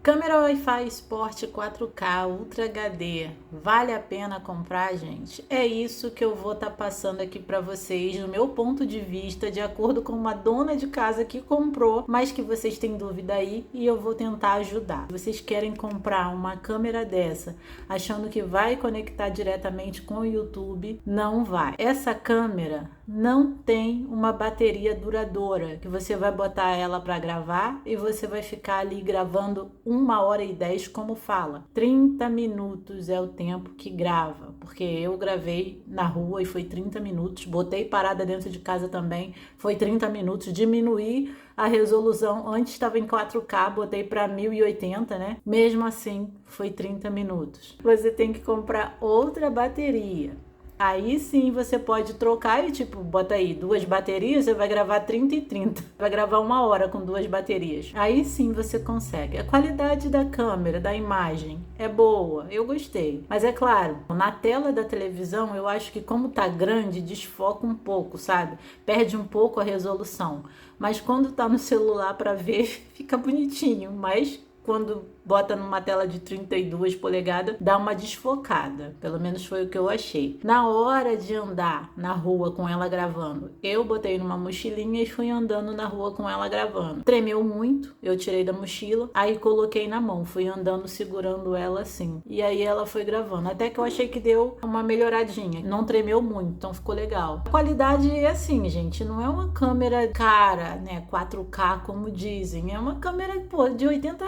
Câmera Wi-Fi Sport 4K Ultra HD, vale a pena comprar, gente? É isso que eu vou estar passando aqui para vocês, no meu ponto de vista, de acordo com uma dona de casa que comprou, mas que vocês têm dúvida aí e eu vou tentar ajudar. Se vocês querem comprar uma câmera dessa, achando que vai conectar diretamente com o YouTube, não vai. Essa câmera não tem uma bateria duradoura, que você vai botar ela para gravar e você vai ficar ali gravando 1h10 como fala. 30 minutos é o tempo que grava, porque eu gravei na rua e foi 30 minutos, botei parada dentro de casa também, foi 30 minutos, diminuí a resolução, antes estava em 4K, botei para 1080, né? Mesmo assim, foi 30 minutos. Você tem que comprar outra bateria. Aí sim você pode trocar e tipo, bota aí 2 baterias, você vai gravar 30 e 30. Vai gravar 1 hora com 2 baterias. Aí sim você consegue. A qualidade da câmera, da imagem é boa, eu gostei. Mas é claro, na tela da televisão eu acho que como tá grande, desfoca um pouco, sabe? Perde um pouco a resolução. Mas quando tá no celular para ver, fica bonitinho, mas quando bota numa tela de 32 polegadas, dá uma desfocada. Pelo menos foi o que eu achei. Na hora de andar na rua com ela gravando, eu botei numa mochilinha e fui andando na rua com ela gravando. Tremeu muito, eu tirei da mochila, aí coloquei na mão, fui andando segurando ela assim. E aí ela foi gravando. Até que eu achei que deu uma melhoradinha. Não tremeu muito, então ficou legal. A qualidade é assim, gente, não é uma câmera cara, né, 4K como dizem. É uma câmera, pô, de R$ 80.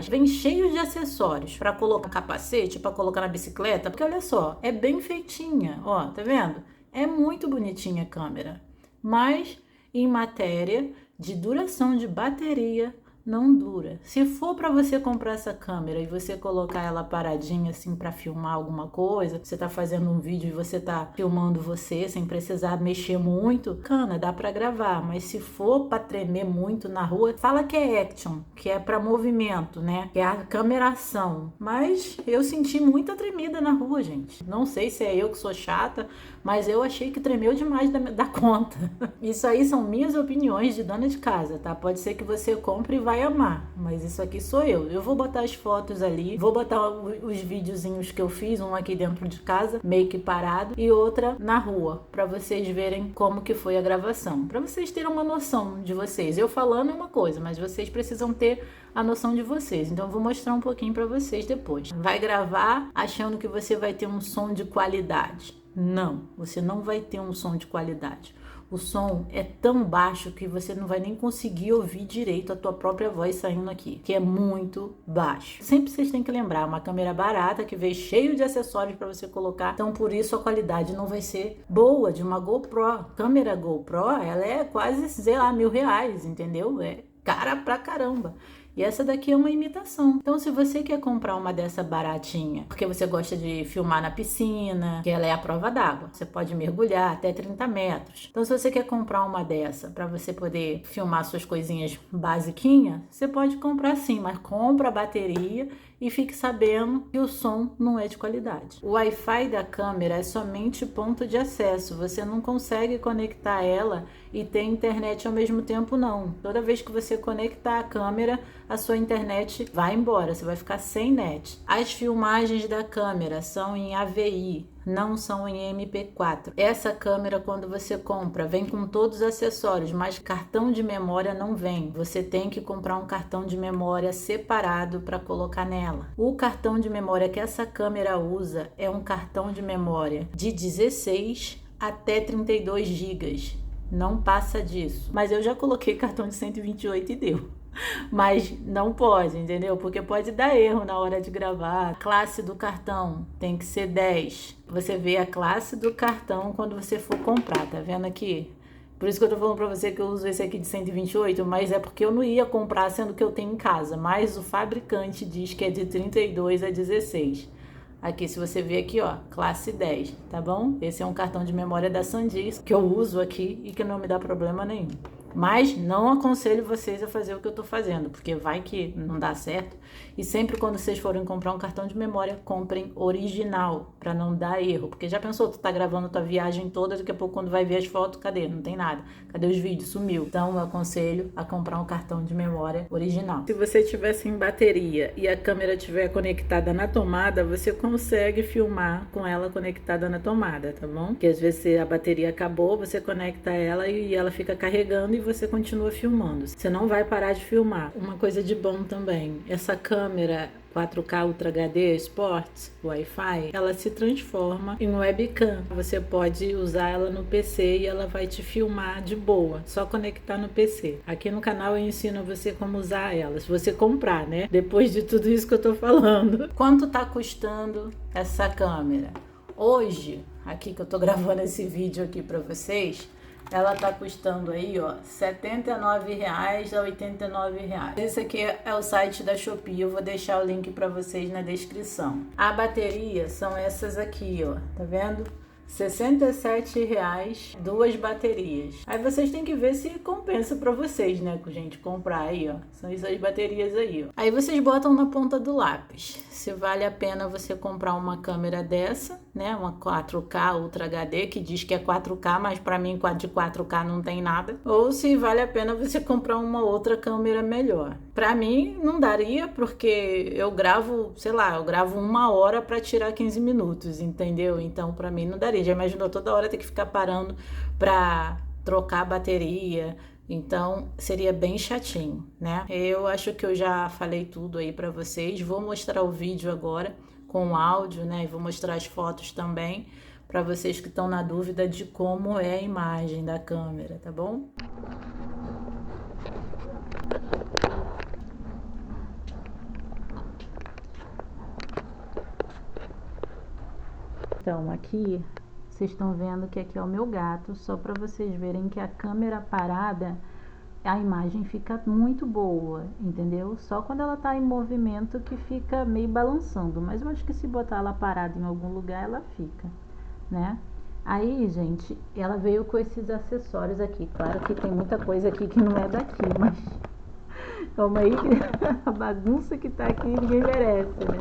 Vem cheio de acessórios para colocar capacete, para colocar na bicicleta, porque olha só, é bem feitinha, ó, tá vendo? É muito bonitinha a câmera, mas em matéria de duração de bateria, não dura. Se for para você comprar essa câmera e você colocar ela paradinha assim para filmar alguma coisa, você tá fazendo um vídeo e você tá filmando você sem precisar mexer muito, cana, dá para gravar, mas se for para tremer muito na rua, fala que é action, que é para movimento, né? Que é a câmera ação. Mas eu senti muita tremida na rua, gente. Não sei se é eu que sou chata, mas eu achei que tremeu demais da conta. Isso aí são minhas opiniões de dona de casa, tá? Pode ser que você compre e vai amar, mas isso aqui sou eu. Eu vou botar as fotos ali, vou botar os videozinhos que eu fiz, um aqui dentro de casa, meio que parado, e outra na rua, para vocês verem como que foi a gravação, para vocês terem uma noção de vocês. Eu falando é uma coisa, mas vocês precisam ter a noção de vocês. Então eu vou mostrar um pouquinho para vocês depois. Vai gravar achando que você vai ter um som de qualidade. Não, você não vai ter um som de qualidade. O som é tão baixo que você não vai nem conseguir ouvir direito a tua própria voz saindo aqui, que é muito baixo. Sempre vocês têm que lembrar, uma câmera barata que veio cheio de acessórios para você colocar, então por isso a qualidade não vai ser boa de uma GoPro. Câmera GoPro, ela é quase, sei lá, R$ 1.000, entendeu? É cara pra caramba. E essa daqui é uma imitação. Então, se você quer comprar uma dessa baratinha, porque você gosta de filmar na piscina, que ela é a prova d'água, você pode mergulhar até 30 metros. Então, se você quer comprar uma dessa para você poder filmar suas coisinhas basiquinhas, você pode comprar sim, mas compra a bateria e fique sabendo que o som não é de qualidade. O Wi-Fi da câmera é somente ponto de acesso, você não consegue conectar ela e ter internet ao mesmo tempo não. Toda vez que você conectar a câmera, a sua internet vai embora, você vai ficar sem net. As filmagens da câmera são em AVI, não são em MP4. Essa câmera, quando você compra, vem com todos os acessórios, mas cartão de memória não vem. Você tem que comprar um cartão de memória separado para colocar nela. O cartão de memória que essa câmera usa é um cartão de memória de 16 até 32 GB. Não passa disso. Mas eu já coloquei cartão de 128 e deu. Mas não pode, entendeu? Porque pode dar erro na hora de gravar. A classe do cartão tem que ser 10. Você vê a classe do cartão quando você for comprar, tá vendo aqui? Por isso que eu tô falando pra você que eu uso esse aqui de 128, mas é porque eu não ia comprar sendo que eu tenho em casa. Mas o fabricante diz que é de 32 a 16. Aqui, se você ver aqui, ó, classe 10, tá bom? Esse é um cartão de memória da SanDisk que eu uso aqui e que não me dá problema nenhum. Mas não aconselho vocês a fazer o que eu tô fazendo, porque vai que não dá certo. E sempre quando vocês forem comprar um cartão de memória, comprem original, para não dar erro. Porque já pensou, tu tá gravando tua viagem toda, daqui a pouco quando vai ver as fotos, cadê? Não tem nada. Cadê os vídeos? Sumiu. Então eu aconselho a comprar um cartão de memória original. Se você tiver sem bateria e a câmera estiver conectada na tomada, você consegue filmar com ela conectada na tomada, tá bom? Porque às vezes a bateria acabou, você conecta ela e ela fica carregando e você continua filmando. Você não vai parar de filmar. Uma coisa de bom também, essa câmera 4K Ultra HD Sport Wi-Fi, ela se transforma em webcam. Você pode usar ela no PC e ela vai te filmar de boa, só conectar no PC. Aqui no canal eu ensino você como usar ela, se você comprar, né? Depois de tudo isso que eu tô falando. Quanto tá custando essa câmera? Hoje, aqui que eu tô gravando esse vídeo aqui pra vocês, ela tá custando aí, ó, R$ 79 a R$ 89. Esse aqui é o site da Shopee, eu vou deixar o link para vocês na descrição. A bateria são essas aqui, ó, tá vendo? R$ 67, 2 baterias. Aí vocês têm que ver se compensa pra vocês, né, gente, comprar aí, ó. São essas baterias aí, ó. Aí vocês botam na ponta do lápis. Se vale a pena você comprar uma câmera dessa, né, uma 4K Ultra HD, que diz que é 4K, mas pra mim de 4K não tem nada. Ou se vale a pena você comprar uma outra câmera melhor. Pra mim não daria, porque eu gravo, sei lá, eu gravo 1 hora pra tirar 15 minutos, entendeu? Então pra mim não daria. Já imaginou toda hora ter que ficar parando pra trocar a bateria? Então seria bem chatinho, né? Eu acho que eu já falei tudo aí pra vocês. Vou mostrar o vídeo agora com áudio, né? E vou mostrar as fotos também pra vocês que estão na dúvida de como é a imagem da câmera, tá bom? Então aqui vocês estão vendo que aqui é o meu gato, só para vocês verem que a câmera parada, a imagem fica muito boa, entendeu? Só quando ela tá em movimento que fica meio balançando, mas eu acho que se botar ela parada em algum lugar, ela fica, né? Aí, gente, ela veio com esses acessórios aqui. Claro que tem muita coisa aqui que não é daqui, mas calma aí, a bagunça que tá aqui ninguém merece, né?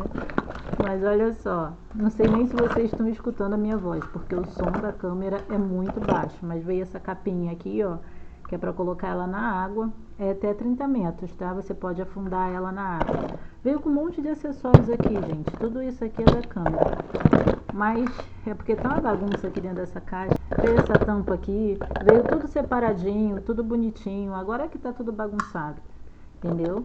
Mas olha só, não sei nem se vocês estão escutando a minha voz, porque o som da câmera é muito baixo, mas veio essa capinha aqui, ó, que é para colocar ela na água, é até 30 metros, tá? Você pode afundar ela na água. Veio com um monte de acessórios aqui, gente, tudo isso aqui é da câmera. Mas é porque tá uma bagunça aqui dentro dessa caixa. Veio essa tampa aqui, veio tudo separadinho, tudo bonitinho, agora é que tá tudo bagunçado, entendeu?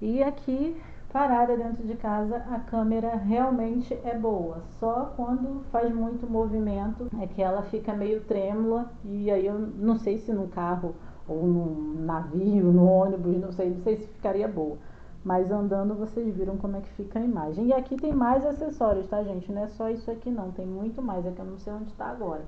E aqui, parada dentro de casa, a câmera realmente é boa. Só quando faz muito movimento é que ela fica meio trêmula. E aí eu não sei se no carro ou no navio, no ônibus, não sei se ficaria boa. Mas andando vocês viram como é que fica a imagem. E aqui tem mais acessórios, tá, gente? Não é só isso aqui não, tem muito mais. É que eu não sei onde tá agora.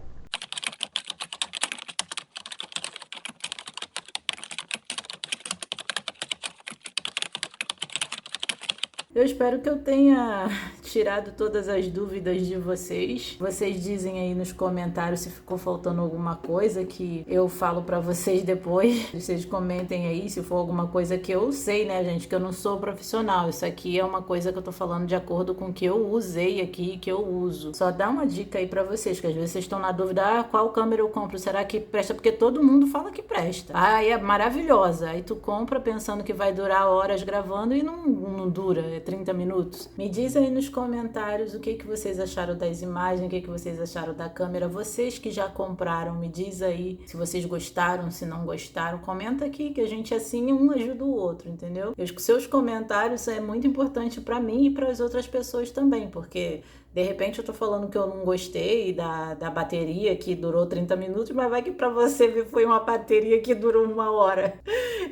Eu espero que eu tenha tirado todas as dúvidas de vocês. Vocês dizem aí nos comentários se ficou faltando alguma coisa que eu falo pra vocês depois. Vocês comentem aí se for alguma coisa que eu sei, né, gente, que eu não sou profissional. Isso aqui é uma coisa que eu tô falando de acordo com o que eu usei aqui, que eu uso. Só dá uma dica aí pra vocês, que às vezes vocês estão na dúvida, qual câmera eu compro? Será que presta? Porque todo mundo fala que presta. É maravilhosa. Aí tu compra pensando que vai durar horas gravando e não dura, é 30 minutos. Me diz aí nos comentários o que vocês acharam das imagens, o que vocês acharam da câmera. Vocês que já compraram, me diz aí se vocês gostaram, se não gostaram. Comenta aqui que a gente assim um ajuda o outro, entendeu? Os seus comentários é muito importante para mim e para as outras pessoas também, porque de repente eu tô falando que eu não gostei da bateria que durou 30 minutos, mas vai que pra você foi uma bateria que durou 1 hora,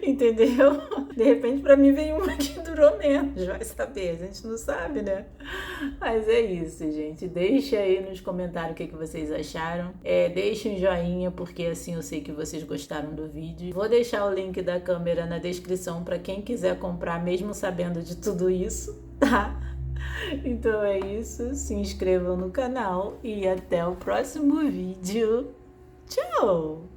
entendeu? De repente pra mim veio uma que durou menos, vai saber, a gente não sabe, né? Mas é isso, gente. Deixa aí nos comentários o que vocês acharam. Deixa um joinha, porque assim eu sei que vocês gostaram do vídeo. Vou deixar o link da câmera na descrição pra quem quiser comprar, mesmo sabendo de tudo isso, tá? Então é isso, se inscrevam no canal e até o próximo vídeo. Tchau!